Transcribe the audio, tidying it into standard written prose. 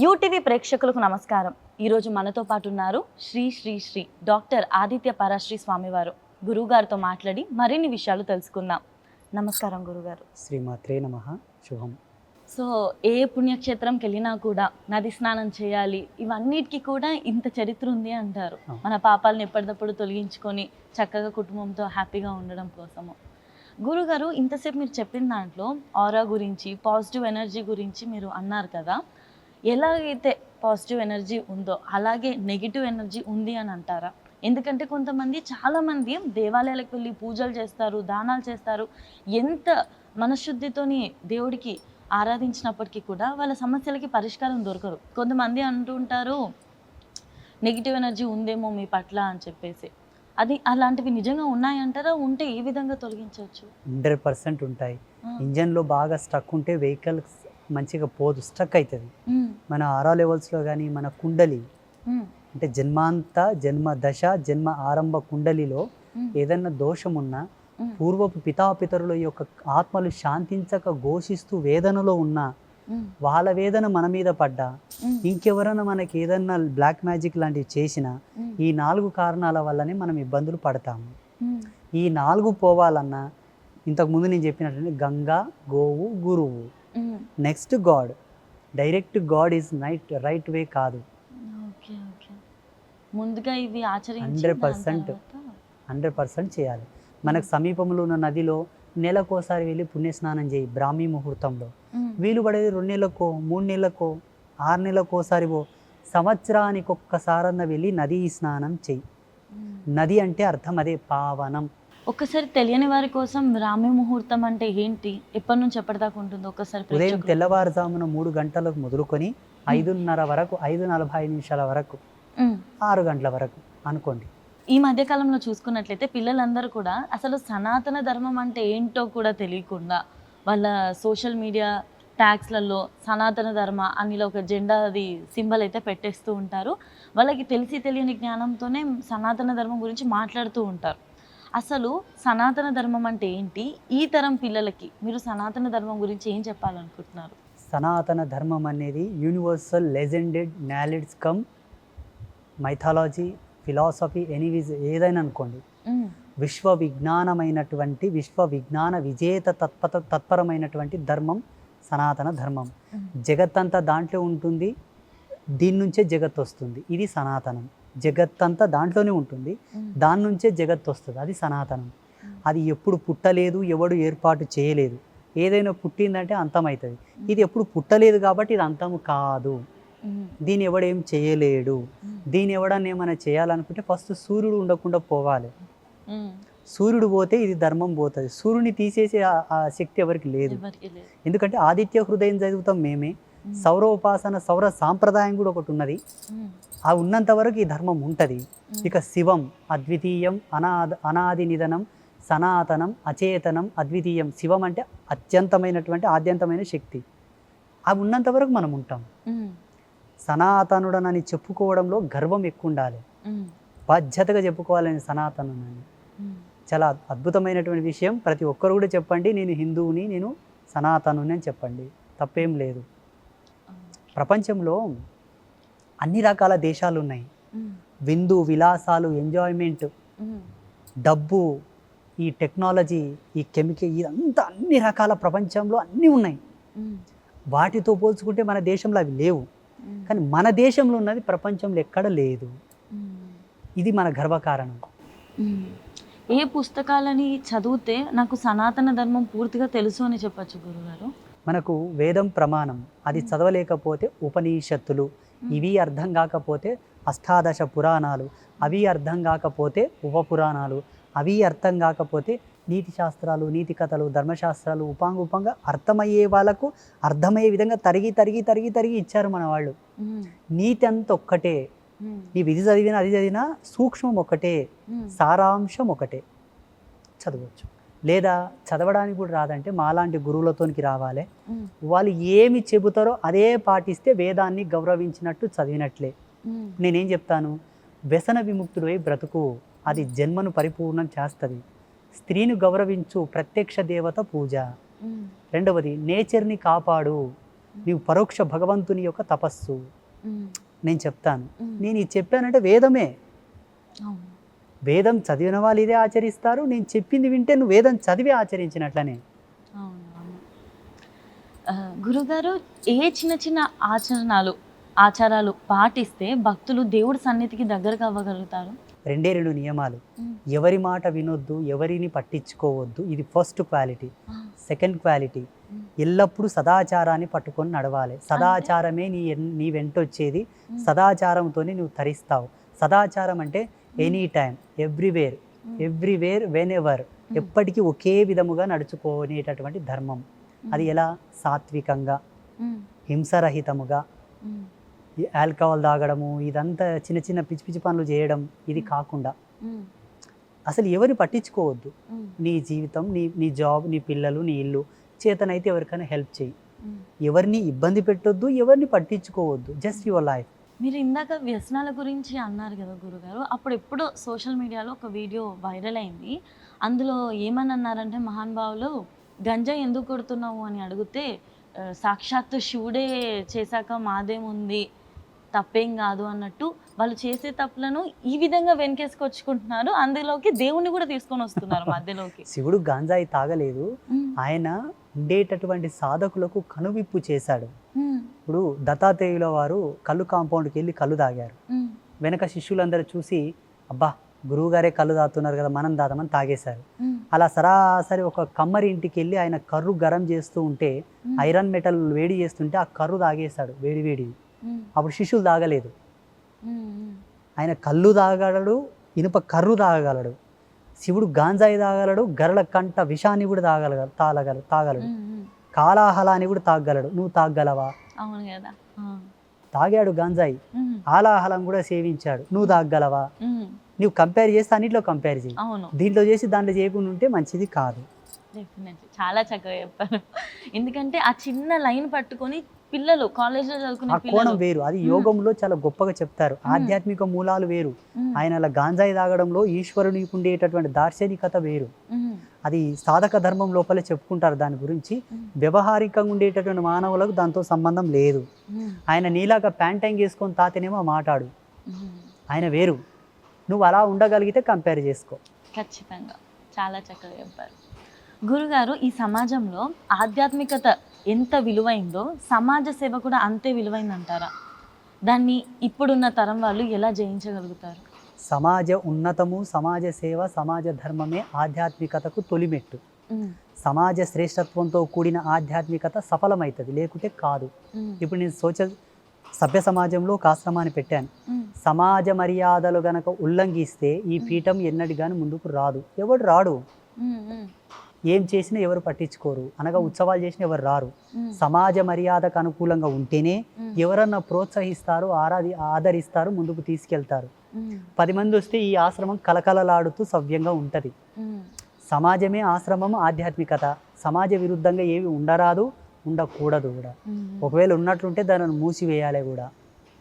UTV ప్రేక్షకులకు నమస్కారం. ఈరోజు మనతో పాటు ఉన్నారు శ్రీ డాక్టర్ ఆదిత్య పరాశ్రీ స్వామివారు. గురువుగారితో మాట్లాడి మరిన్ని విషయాలు తెలుసుకుందాం. నమస్కారం గురుగారు. శ్రీమాత్రే నమః. శుభం. సో ఏ పుణ్యక్షేత్రంకి వెళ్ళినా కూడా నది స్నానం చేయాలి, ఇవన్నిటికీ కూడా ఇంత చరిత్ర ఉంది అంటారు. మన పాపాలను ఎప్పటికప్పుడు తొలగించుకొని చక్కగా కుటుంబంతో హ్యాపీగా ఉండడం కోసము. గురుగారు, ఇంతసేపు మీరు చెప్పిన దాంట్లో ఆరా గురించి, పాజిటివ్ ఎనర్జీ గురించి మీరు అన్నారు కదా. ఎలాగైతే పాజిటివ్ ఎనర్జీ ఉందో అలాగే నెగిటివ్ ఎనర్జీ ఉంది అని అంటారా? ఎందుకంటే కొంతమంది చాలామంది దేవాలయాలకు వెళ్ళి పూజలు చేస్తారు, దానాలు చేస్తారు, ఎంత మనశుద్ధితోని దేవుడికి ఆరాధించినప్పటికీ కూడా వాళ్ళ సమస్యలకి పరిష్కారం దొరకదు. కొంతమంది అంటూ ఉంటారు నెగిటివ్ ఎనర్జీ ఉందేమో మీ పట్ల అని చెప్పేసి. అది అలాంటివి నిజంగా ఉన్నాయంటారా? ఉంటే ఏ విధంగా తొలగించవచ్చు? 100% ఉంటాయి. ఇంజన్లో బాగా స్ట్రక్ ఉంటే వెహికల్ మంచిగా పోదు, స్ట్రక్ అవుతుంది. మన ఆరా లెవెల్స్లో కానీ మన కుండలి అంటే జన్మాంత, జన్మ దశ, జన్మ ఆరంభ కుండలిలో ఏదన్నా దోషం ఉన్నా, పూర్వపు పితాపితరుల యొక్క ఆత్మలు శాంతించక ఘోషిస్తూ వేదనలో ఉన్నా, వాళ్ళ వేదన మన మీద పడ్డా, ఇంకెవరైనా మనకి ఏదన్నా బ్లాక్ మ్యాజిక్ లాంటివి చేసినా, ఈ 4 కారణాల వల్లనే మనం ఇబ్బందులు పడతాము. ఈ 4 పోవాలన్నా ఇంతకుముందు నేను చెప్పినట్టు గంగా, గోవు, గురువు, next God. Direct God is right way కాదు. ముందుగా ఇవి 100% చేయాలి. మనకు సమీపంలో ఉన్న నదిలో నెలకోసారి వెళ్ళి పుణ్యస్నానం చేయి. బ్రాహ్మీ ముహూర్తంలో వీలు పడేది 2 నెలలకో, 3 నెలలకో, 6 నెలలకోసారి సంవత్సరానికి ఒక్కసారన్న వెళ్ళి నదీ స్నానం చెయ్యి. నది అంటే అర్థం అదే, పావనం. ఒక్కసారి తెలియని వారి కోసం బ్రాహ్మీ ముహూర్తం అంటే ఏంటి, ఎప్పటి నుంచి ఎప్పటిదాకా ఉంటుంది? ఒక్కసారి ఉదయం తెల్లవారుజామున 3 గంటలకు మొదలుకొని 5:30 వరకు, 5:45 నిమిషాల వరకు, 6 గంటల వరకు అనుకోండి. ఈ మధ్యకాలంలో చూసుకున్నట్లయితే పిల్లలందరూ కూడా అసలు సనాతన ధర్మం అంటే ఏంటో కూడా తెలియకుండా వాళ్ళ సోషల్ మీడియా ట్యాగ్స్లలో సనాతన ధర్మ అని ఒక జెండా అది సింబల్ అయితే పెట్టేస్తూ ఉంటారు. వాళ్ళకి తెలియని జ్ఞానంతోనే సనాతన ధర్మం గురించి మాట్లాడుతూ ఉంటారు. అసలు సనాతన ధర్మం అంటే ఏంటి? ఈ తరం పిల్లలకి మీరు సనాతన ధర్మం గురించి ఏం చెప్పాలనుకుంటున్నారు? సనాతన ధర్మం అనేది universal legended knowledge cum mythology, philosophy, anyways ఏదైనా అనుకోండి, విశ్వ విజ్ఞానమైనటువంటి, విశ్వ విజ్ఞాన విజేత తత్పరమైనటువంటి ధర్మం సనాతన ధర్మం. జగత్తంతా దాంట్లో ఉంటుంది, దీని నుంచే జగత్ వస్తుంది. ఇది సనాతనం. జగత్తంతా దాంట్లోనే ఉంటుంది, దాని నుంచే జగత్ వస్తుంది. అది సనాతనం. అది ఎప్పుడు పుట్టలేదు, ఎవడు ఏర్పాటు చేయలేదు. ఏదైనా పుట్టిందంటే అంతమవుతుంది. ఇది ఎప్పుడు పుట్టలేదు కాబట్టి ఇది అంతము కాదు. దీన్ని ఎవడేం చేయలేడు. దీన్ని ఎవడన్నా ఏమైనా చేయాలనుకుంటే ఫస్ట్ సూర్యుడు ఉండకుండా పోవాలి. సూర్యుడు పోతే ఇది ధర్మం పోతుంది. సూర్యుని తీసేసే ఆ శక్తి ఎవరికి లేదు. ఎందుకంటే ఆదిత్య హృదయం చదువుతాం మేమే. సౌర ఉపాసన, సౌర సాంప్రదాయం కూడా ఒకటి ఉన్నది. ఆ ఉన్నంత వరకు ఈ ధర్మం ఉంటుంది. ఇక శివం అద్వితీయం, అనాది నిధనం, సనాతనం, అచేతనం, అద్వితీయం. శివం అంటే అత్యంతమైనటువంటి ఆద్యంతమైన శక్తి. అవి ఉన్నంత వరకు మనం ఉంటాం. సనాతనుడనని చెప్పుకోవడంలో గర్వం ఎక్కువ ఉండాలి, బాధ్యతగా చెప్పుకోవాలని సనాతనుడని. చాలా అద్భుతమైనటువంటి విషయం. ప్రతి ఒక్కరు కూడా చెప్పండి, నేను హిందువుని, నేను సనాతనుని అని చెప్పండి, తప్పేం లేదు. ప్రపంచంలో అన్ని రకాల దేశాలు ఉన్నాయి. విందు విలాసాలు, ఎంజాయ్మెంట్, డబ్బు, ఈ టెక్నాలజీ, ఈ కెమికల్, ఇదంతా అన్ని రకాల ప్రపంచంలో అన్నీ ఉన్నాయి. వాటితో పోల్చుకుంటే మన దేశంలో అవి లేవు. కానీ మన దేశంలో ఉన్నది ప్రపంచంలో ఎక్కడ లేదు. ఇది మన గర్వకారణం. ఏ పుస్తకాలని చదివితే నాకు సనాతన ధర్మం పూర్తిగా తెలుసు అని చెప్పచ్చు గురుగారు? మనకు వేదం ప్రమాణం. అది చదవలేకపోతే ఉపనిషత్తులు, ఇవి అర్థం కాకపోతే అష్టాదశ పురాణాలు, అవి అర్థం కాకపోతే ఉపపురాణాలు, అవి అర్థం కాకపోతే నీతి శాస్త్రాలు, నీతి కథలు, ధర్మశాస్త్రాలు ఉపాంగ అర్థమయ్యే వాళ్ళకు అర్థమయ్యే విధంగా తరిగి ఇచ్చారు మన వాళ్ళు. నీతి అంత ఒక్కటే. నీవు ఇది చదివినా అది చదివినా సూక్ష్మం ఒకటే, సారాంశం ఒకటే. చదవచ్చు. లేదా చదవడానికి కూడా రాదంటే మాలాంటి గురువులతోనికి రావాలి. వాళ్ళు ఏమి చెబుతారో అదే పాటిస్తే వేదాన్ని గౌరవించినట్టు చదివినట్లే. నేనేం చెప్తాను, వ్యసన విముక్తుడై బ్రతుకు, అది జన్మను పరిపూర్ణం చేస్తుంది. స్త్రీని గౌరవించు, ప్రత్యక్ష దేవత పూజ. రెండవది నేచర్ని కాపాడు, నీవు పరోక్ష భగవంతుని యొక్క తపస్సు. ఉమ్, నేను చెప్తాను, ఉమ్. నేను ఇది చెప్పానంటే వేదమే. అవును. వేదం చదివిన వాళ్ళు ఇదే ఆచరిస్తారు. నేను చెప్పింది వింటే నువ్వు వేదం చదివి ఆచరించినట్లనే. అవును, అవును. గురుగారు, ఏ చిన్న చిన్న ఆచారాలు పాటిస్తే భక్తులు దేవుడి సన్నిధికి దగ్గరకు అవ్వగలుగుతారు? 2 నియమాలు. ఎవరి మాట వినొద్దు, ఎవరిని పట్టించుకోవద్దు. ఇది ఫస్ట్ క్వాలిటీ. సెకండ్ క్వాలిటీ, ఎల్లప్పుడూ సదాచారాన్ని పట్టుకొని నడవాలి. సదాచారమే నీ వెంట వచ్చేది. సదాచారంతోనే నువ్వు తరిస్తావు. సదాచారం అంటే any time, everywhere when ever, ఎప్పటికీ ఒకే విధముగా నడుచుకునేటటువంటి ధర్మం. అది ఎలా? సాత్వికంగా, హింసరహితముగా. ఈ ఆల్కహాల్ తాగడము, ఇదంతా చిన్న చిన్న పిచ్చి పిచ్చి పనులు చేయడం, ఇది కాకుండా అసలు ఎవరిని పట్టించుకోవద్దు. నీ జీవితం, నీ జాబ్, నీ పిల్లలు, నీ ఇల్లు, చేతనైతే ఎవరికైనా హెల్ప్ చేయి. ఎవరిని ఇబ్బంది పెట్టొద్దు, ఎవరిని పట్టించుకోవద్దు. Just your life. మీరు ఇందాక వ్యసనాల గురించి అన్నారు కదా గురుగారు, అప్పుడు ఎప్పుడో సోషల్ మీడియాలో ఒక వీడియో వైరల్ అయింది. అందులో ఏమని అన్నారంటే, మహానుభావులు గంజా ఎందుకు కొడుతున్నావు అని అడిగితే, సాక్షాత్తు శివుడే చేశాక మాదేముంది, తప్పేం కాదు అన్నట్టు వాళ్ళు చేసే తప్పులను ఈ విధంగా వెనకేసుకొచ్చుకుంటున్నారు. అందులోకి దేవుణ్ణి కూడా తీసుకొని వస్తున్నారు మధ్యలోకి. శివుడు గాంజాయి తాగలేదు, ఆయన ఉండేటటువంటి సాధకులకు కనువిప్పు చేశాడు. ఇప్పుడు దత్తాత్రేయుల వారు కళ్ళు కాంపౌండ్కి వెళ్ళి కళ్ళు తాగారు. వెనక శిష్యులందరూ చూసి, అబ్బా గురువుగారే కళ్ళు తాగుతున్నారు కదా, మనం దాదామని తాగేశారు. అలా సరాసరి ఒక కమ్మరి ఇంటికి వెళ్ళి ఆయన కర్రు గరం చేస్తూ ఉంటే, ఐరన్ మెటల్ వేడి చేస్తుంటే ఆ కర్రు తాగేశాడు వేడి. అప్పుడు శిష్యులు తాగలేదు. ఆయన కళ్ళు తాగలడు, ఇనుప కర్రు తాగలడు. శివుడు గాంజాయి తాగలడు, గరళ కంట విషాన్ని కూడా తాగలడు. కాలాహలాన్ని కూడా తాగలడు. నువ్వు తాగలవా? అవును కదా. తాగాడు గాంజాయి, ఆలాహలం కూడా సేవించాడు. నువ్వు తాగలవా? నువ్వు కంపేర్ చేస్తే అన్నింటిలో కంపేర్ చేయి. దీంట్లో చేసి దాంట్లో చేయకుండా ఉంటే మంచిది కాదు. డెఫినెట్లీ చాలా చక్కగా చెప్పారు. ఎందుకంటే ఆ చిన్న లైన్ పట్టుకొని పిల్లలు కాలేజ్లో చదువుకునే కోణం వేరు. అది యోగంలో చాలా గొప్పగా చెప్తారు. ఆధ్యాత్మిక మూలాలు వేరు. ఆయన అలా గాంజాయి తాగడంలో ఈశ్వరునికి ఉండేటటువంటి దార్శనికత వేరు. అది సాధక ధర్మం లోపలే చెప్పుకుంటారు దాని గురించి. వ్యవహారికంగా ఉండేటటువంటి మానవులకు దాంతో సంబంధం లేదు. ఆయన నీలాగా ప్యాంటైన్ చేసుకొని తాతేనేమో మాట్లాడు, ఆయన వేరు. నువ్వు అలా ఉండగలిగితే కంపేర్ చేసుకో. ఖచ్చితంగా చాలా చక్కగా చెప్పారు గురుగారు. ఈ సమాజంలో ఆధ్యాత్మికత ఎంత విలువైందో సమాజ సేవ కూడా అంతే విలువైందంటారా? దాన్ని ఇప్పుడున్న తరం వాళ్ళు ఎలా జయించగలుగుతారు? సమాజ ఉన్నతము, సమాజ సేవ, సమాజ ధర్మమే ఆధ్యాత్మికతకు తొలిమెట్టు. సమాజ శ్రేష్టత్వంతో కూడిన ఆధ్యాత్మికత సఫలమవుతుంది, లేకుంటే కాదు. ఇప్పుడు నేను సభ్య సమాజంలో ఒక ఆశ్రమాన్ని పెట్టాను. సమాజ మర్యాదలు గనక ఉల్లంఘిస్తే ఈ పీఠం ఎన్నటి కానీ ముందుకు రాదు. ఎవడు రాడు. ఏం చేసినా ఎవరు పట్టించుకోరు, అనగా ఉత్సవాలు చేసినా ఎవరు రారు. సమాజ మర్యాదకు అనుకూలంగా ఉంటేనే ఎవరన్నా ప్రోత్సహిస్తారు, ఆదరిస్తారు, ముందుకు తీసుకెళ్తారు. 10 మంది వస్తే ఈ ఆశ్రమం కలకలలాడుతూ సవ్యంగా ఉంటుంది. సమాజమే ఆశ్రమం, ఆధ్యాత్మికత. సమాజ విరుద్ధంగా ఏవి ఉండరాదు, ఉండకూడదు కూడా. ఒకవేళ ఉన్నట్లుంటే దానిని మూసివేయాలి కూడా.